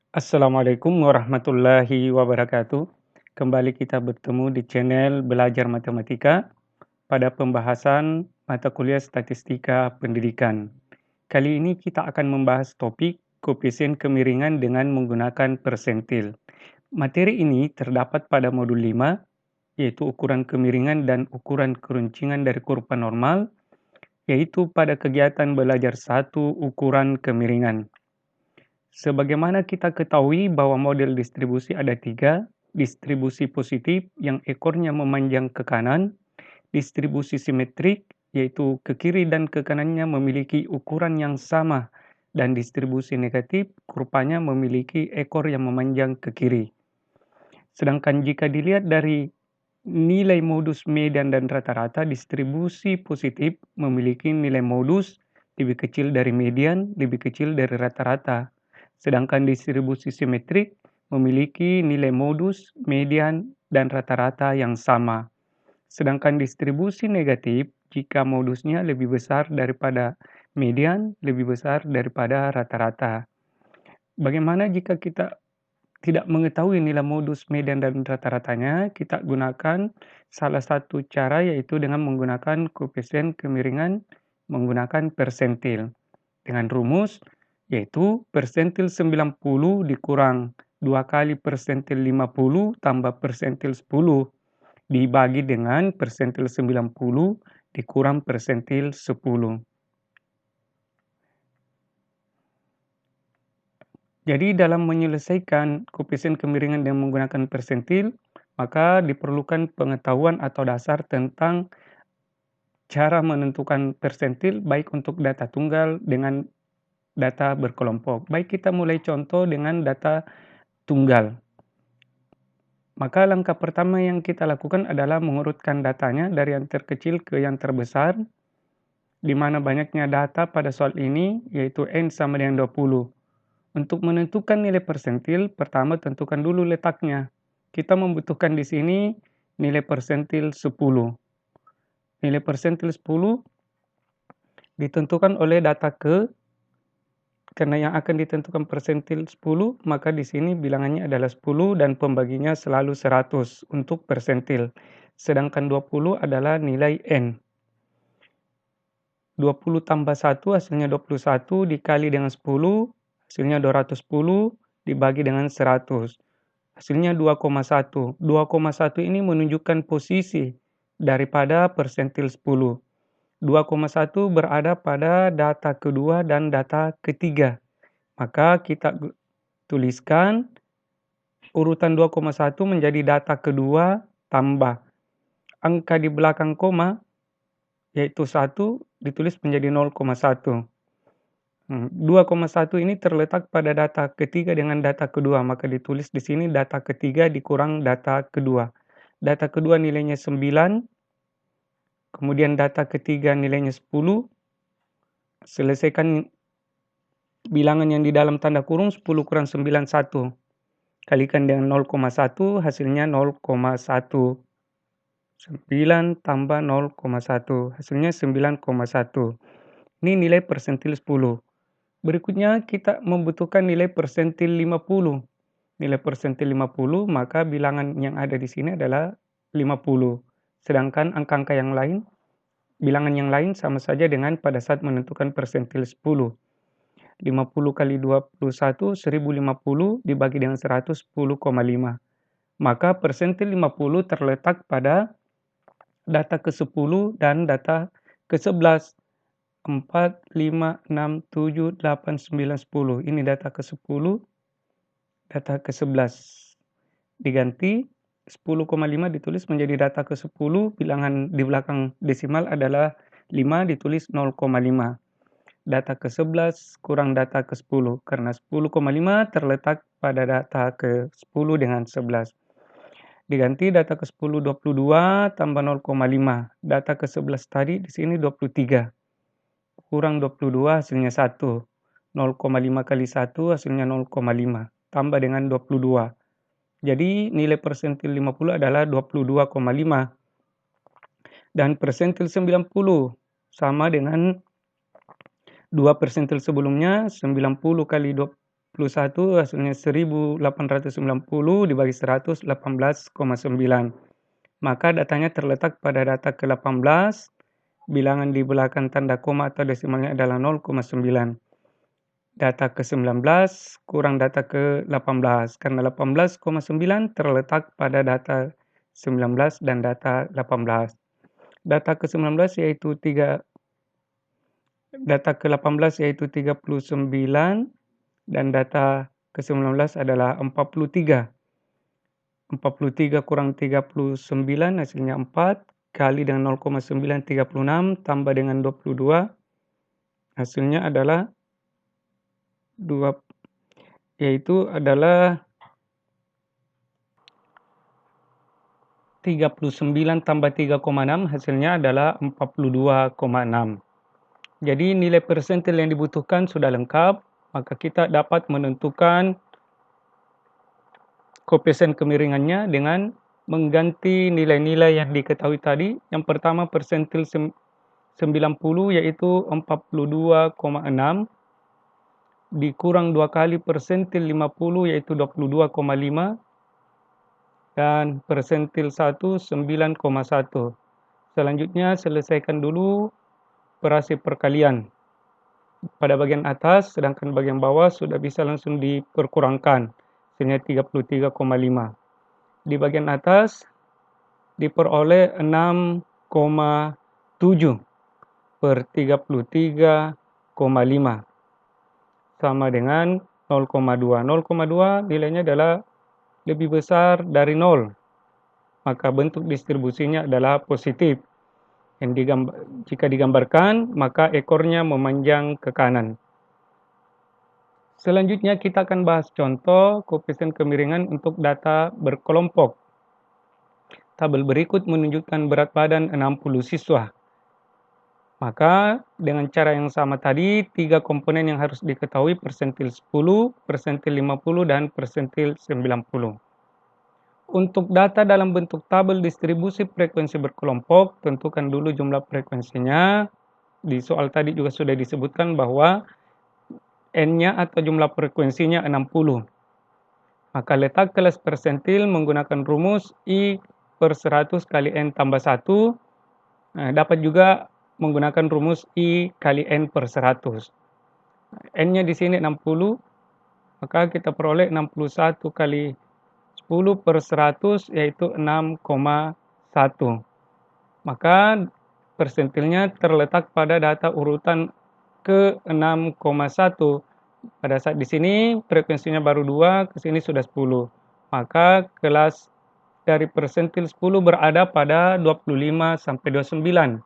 Assalamualaikum warahmatullahi wabarakatuh. Kembali kita bertemu di channel Belajar Matematika pada pembahasan mata kuliah Statistika Pendidikan. Kali ini kita akan membahas topik koefisien kemiringan dengan menggunakan persentil. Materi ini terdapat pada modul 5, yaitu ukuran kemiringan dan ukuran keruncingan dari kurva normal, yaitu pada kegiatan belajar 1 ukuran kemiringan. Sebagaimana kita ketahui bahwa model distribusi ada 3, distribusi positif yang ekornya memanjang ke kanan, distribusi simetrik yaitu ke kiri dan ke kanannya memiliki ukuran yang sama, dan distribusi negatif kurvanya memiliki ekor yang memanjang ke kiri. Sedangkan jika dilihat dari nilai modus median dan rata-rata, distribusi positif memiliki nilai modus lebih kecil dari median, lebih kecil dari rata-rata. Sedangkan distribusi simetrik memiliki nilai modus, median, dan rata-rata yang sama. Sedangkan distribusi negatif jika modusnya lebih besar daripada median, lebih besar daripada rata-rata. Bagaimana jika kita tidak mengetahui nilai modus, median, dan rata-ratanya? Kita gunakan salah satu cara, yaitu dengan menggunakan koefisien kemiringan menggunakan persentil. Dengan rumus yaitu persentil 90 dikurang 2 kali persentil 50 tambah persentil 10 dibagi dengan persentil 90 dikurang persentil 10. Jadi dalam menyelesaikan koefisien kemiringan dengan menggunakan persentil, maka diperlukan pengetahuan atau dasar tentang cara menentukan persentil baik untuk data tunggal dengan data berkelompok. Baik, kita mulai contoh dengan data tunggal. Maka langkah pertama yang kita lakukan adalah mengurutkan datanya dari yang terkecil ke yang terbesar, di mana banyaknya data pada soal ini, yaitu N sama dengan 20. Untuk menentukan nilai persentil, pertama tentukan dulu letaknya. Kita membutuhkan di sini nilai persentil 10. Nilai persentil 10 ditentukan oleh data karena yang akan ditentukan persentil 10, maka di sini bilangannya adalah 10 dan pembaginya selalu 100 untuk persentil. Sedangkan 20 adalah nilai N. 20 tambah 1 hasilnya 21 dikali dengan 10, hasilnya 210 dibagi dengan 100. Hasilnya 2,1. 2,1 ini menunjukkan posisi daripada persentil 10. 2,1 berada pada data kedua dan data ketiga. Maka kita tuliskan urutan 2,1 menjadi data kedua tambah angka di belakang koma, yaitu 1 ditulis menjadi 0,1. 2,1 ini terletak pada data ketiga dengan data kedua, maka ditulis di sini data ketiga dikurang data kedua. Data kedua nilainya 9, kemudian data ketiga nilainya 10. Selesaikan bilangan yang di dalam tanda kurung, 10 kurang 9, 1. Kalikan dengan 0,1, hasilnya 0,1. 9 tambah 0,1, hasilnya 9,1. Ini nilai persentil 10. Berikutnya kita membutuhkan nilai persentil 50. Nilai persentil 50, maka bilangan yang ada di sini adalah 50. Sedangkan angka-angka yang lain, bilangan yang lain sama saja dengan pada saat menentukan persentil 10. 50 kali 21, 1050 dibagi dengan 100, 10,5. Maka persentil 50 terletak pada data ke-10 dan data ke-11. 4, 5, 6, 7, 8, 9, 10. Ini data ke-10, data ke-11. Diganti 10,5 ditulis menjadi data ke-10, bilangan di belakang desimal adalah 5, ditulis 0,5. Data ke-11 kurang data ke-10, karena 10,5 terletak pada data ke-10 dengan 11. Diganti data ke-10 22 tambah 0,5. Data ke-11 tadi di sini 23. Kurang 22 hasilnya 1. 0,5 kali 1 hasilnya 0,5. Tambah dengan 22. Jadi nilai persentil 50 adalah 22,5. Dan persentil 90 sama dengan 2 persentil sebelumnya, 90 kali 31 hasilnya 1890 dibagi 100, 18,9. Maka datanya terletak pada data ke-18, bilangan di belakang tanda koma atau desimalnya adalah 0,9. Data ke-19 kurang data ke-18, karena 18,9 terletak pada data 19 dan data 18. Data ke-19 yaitu data ke-18 yaitu 39 dan data ke-19 adalah 43. 43 kurang 39 hasilnya 4 kali dengan 0,9 36 tambah dengan 22 hasilnya adalah 2, yaitu adalah 39 tambah 3,6 hasilnya adalah 42,6. Jadi nilai persentil yang dibutuhkan sudah lengkap, maka kita dapat menentukan koefisien kemiringannya dengan mengganti nilai-nilai yang diketahui tadi. Yang pertama persentil 90 yaitu 42,6 dikurang 2 kali persentil 50 yaitu 22,5 dan persentil 1 9,1. Selanjutnya selesaikan dulu operasi perkalian pada bagian atas, sedangkan bagian bawah sudah bisa langsung diperkurangkan, hasilnya 33,5. Di bagian atas diperoleh 6,7 per 33,5 sama dengan 0,2. 0,2 nilainya adalah lebih besar dari 0. Maka bentuk distribusinya adalah positif. Jika digambarkan, maka ekornya memanjang ke kanan. Selanjutnya kita akan bahas contoh koefisien kemiringan untuk data berkelompok. Tabel berikut menunjukkan berat badan 60 siswa. Maka dengan cara yang sama tadi, 3 komponen yang harus diketahui persentil 10, persentil 50, dan persentil 90. Untuk data dalam bentuk tabel distribusi frekuensi berkelompok, tentukan dulu jumlah frekuensinya. Di soal tadi juga sudah disebutkan bahwa N-nya atau jumlah frekuensinya 60. Maka letak kelas persentil menggunakan rumus I per 100 kali N tambah 1. Dapat juga menggunakan rumus I kali N per 100. N-nya di sini 60, maka kita peroleh 61 kali 10 per 100 yaitu 6,1. Maka persentilnya terletak pada data urutan ke 6,1. Pada saat di sini frekuensinya baru 2, ke sini sudah 10. Maka kelas dari persentil 10 berada pada 25 sampai 29.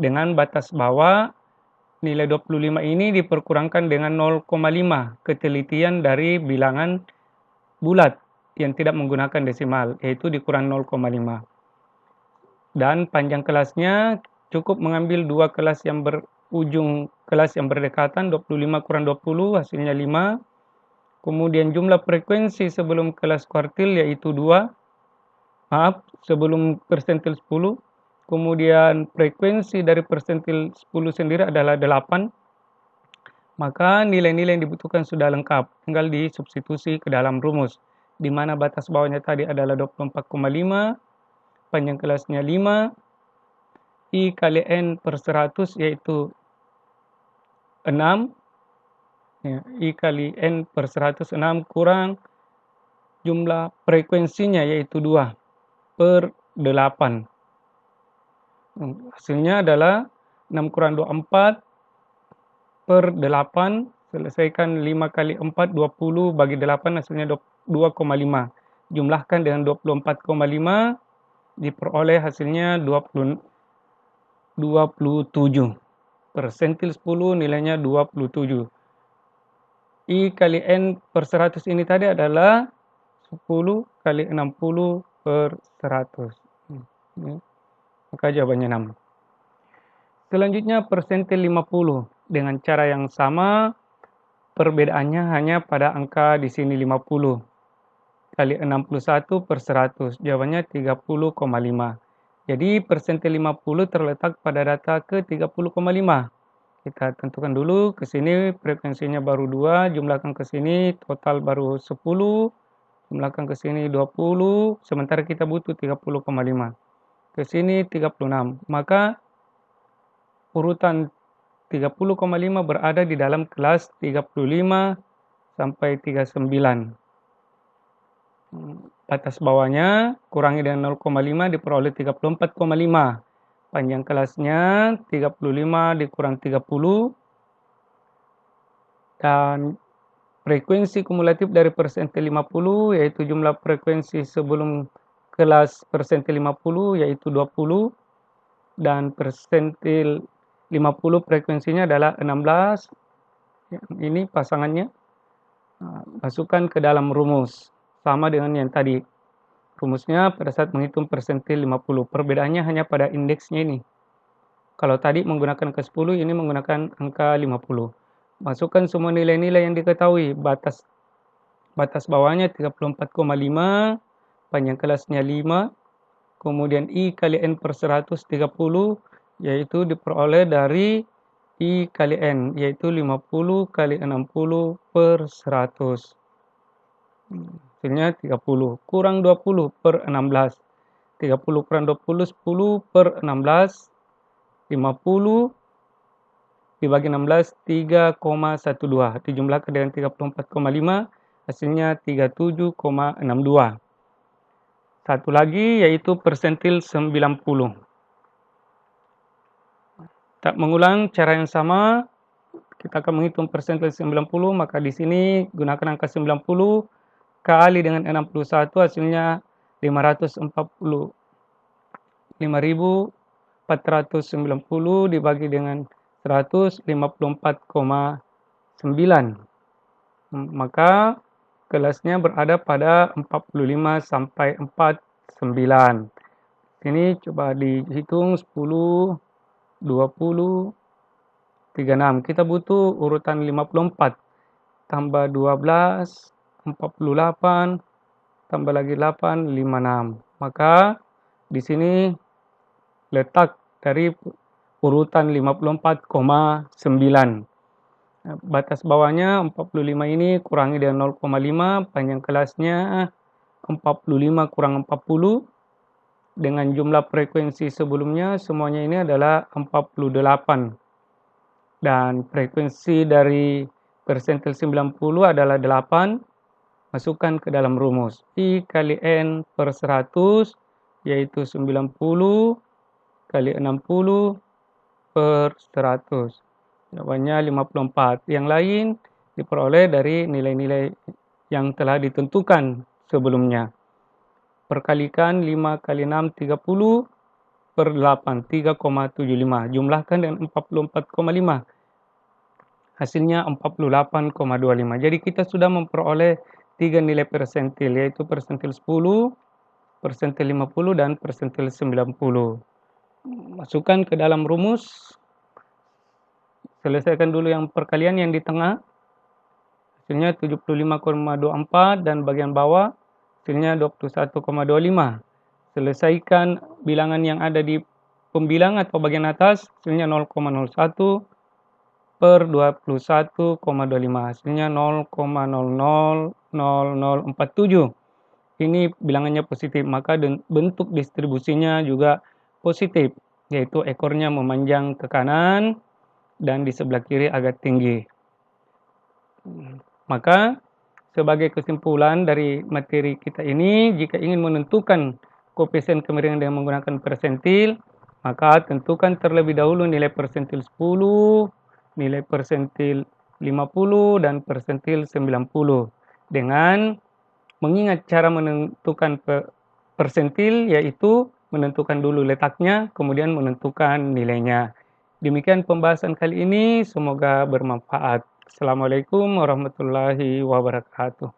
Dengan batas bawah, nilai 25 ini diperkurangkan dengan 0,5 ketelitian dari bilangan bulat yang tidak menggunakan desimal, yaitu dikurang 0,5. Dan panjang kelasnya cukup mengambil 2 kelas yang berujung kelas yang berdekatan, 25 kurang 20 hasilnya 5. Kemudian jumlah frekuensi sebelum kelas kuartil yaitu 2. Sebelum persentil 10. Kemudian frekuensi dari persentil 10 sendiri adalah 8. Maka nilai-nilai yang dibutuhkan sudah lengkap. Tinggal disubstitusi ke dalam rumus. Di mana batas bawahnya tadi adalah 24,5. Panjang kelasnya 5. I kali N per 100 yaitu 6. I kali N per 106 kurang jumlah frekuensinya yaitu 2 per 8. Hasilnya adalah 6 kurang 24 per 8. Selesaikan 5 kali 4, 20 bagi 8 hasilnya 2,5. Jumlahkan dengan 24,5 diperoleh hasilnya 27. Persentil 10 nilainya 27. I kali N per 100 ini tadi adalah 10 kali 60 per 100. Maka jawabannya 6. Selanjutnya persentil 50. Dengan cara yang sama, perbedaannya hanya pada angka di sini 50. Kali 61 per 100. Jawabannya 30,5. Jadi persentil 50 terletak pada data ke 30,5. Kita tentukan dulu, ke sini frekuensinya baru 2, jumlahkan ke sini total baru 10, jumlahkan ke sini 20, sementara kita butuh 30,5. Ke sini 36. Maka urutan 30,5 berada di dalam kelas 35 sampai 39. Batas bawahnya kurangi dengan 0,5 diperoleh 34,5. Panjang kelasnya 35 dikurang 30. Dan frekuensi kumulatif dari persentil 50 yaitu jumlah frekuensi sebelum kelas persentil 50 yaitu 20. Dan persentil 50 frekuensinya adalah 16. Ini pasangannya. Masukkan ke dalam rumus. Sama dengan yang tadi. Rumusnya pada saat menghitung persentil 50. Perbedaannya hanya pada indeksnya ini. Kalau tadi menggunakan ke 10, ini menggunakan angka 50. Masukkan semua nilai-nilai yang diketahui. Batas bawahnya 34,5. Panjang kelasnya 5. Kemudian I kali N per 130. Yaitu diperoleh dari I kali N. Yaitu 50 kali 60 per 100. Hasilnya 30. Kurang 20 per 16. 30 kurang 20, 10 per 16. 50 dibagi 16, 3,12. Dijumlahkan dengan 34,5. Hasilnya 37,62. Satu lagi yaitu persentil 90. Tak mengulang cara yang sama. Kita akan menghitung persentil 90. Maka di sini gunakan angka 90. Kali dengan 61 hasilnya 555.490 dibagi dengan 154,9. Maka kelasnya berada pada 45 sampai 49. Ini coba dihitung 10, 20, 36. Kita butuh urutan 54. Tambah 12. 48 tambah lagi 8, 56. Maka di sini letak dari urutan 54,9. Batas bawahnya 45 ini kurangi dengan 0,5, panjang kelasnya 45 kurang 40. Dengan jumlah frekuensi sebelumnya semuanya ini adalah 48. Dan frekuensi dari persentil 90 adalah 8. Masukkan ke dalam rumus. I kali N per 100 yaitu 90 kali 60 per 100. Jawabannya 54. Yang lain diperoleh dari nilai-nilai yang telah ditentukan sebelumnya. Perkalikan 5 kali 6, 30 per 8, 3,75. Jumlahkan dengan 44,5. Hasilnya 48,25. Jadi kita sudah memperoleh 3 nilai persentil, yaitu persentil 10, persentil 50, dan persentil 90. Masukkan ke dalam rumus. Selesaikan dulu yang perkalian yang di tengah. Hasilnya 75,24 dan bagian bawah hasilnya 21,25. Selesaikan bilangan yang ada di pembilang atau bagian atas, hasilnya 0,01 per 21,25. Hasilnya 0,000047. Ini bilangannya positif, maka bentuk distribusinya juga positif, yaitu ekornya memanjang ke kanan dan di sebelah kiri agak tinggi. Maka sebagai kesimpulan dari materi kita ini, jika ingin menentukan koefisien kemiringan dengan menggunakan persentil, maka tentukan terlebih dahulu nilai persentil 10, nilai persentil 50, dan persentil 90. Dengan mengingat cara menentukan persentil, yaitu menentukan dulu letaknya, kemudian menentukan nilainya. Demikian pembahasan kali ini, semoga bermanfaat. Assalamualaikum warahmatullahi wabarakatuh.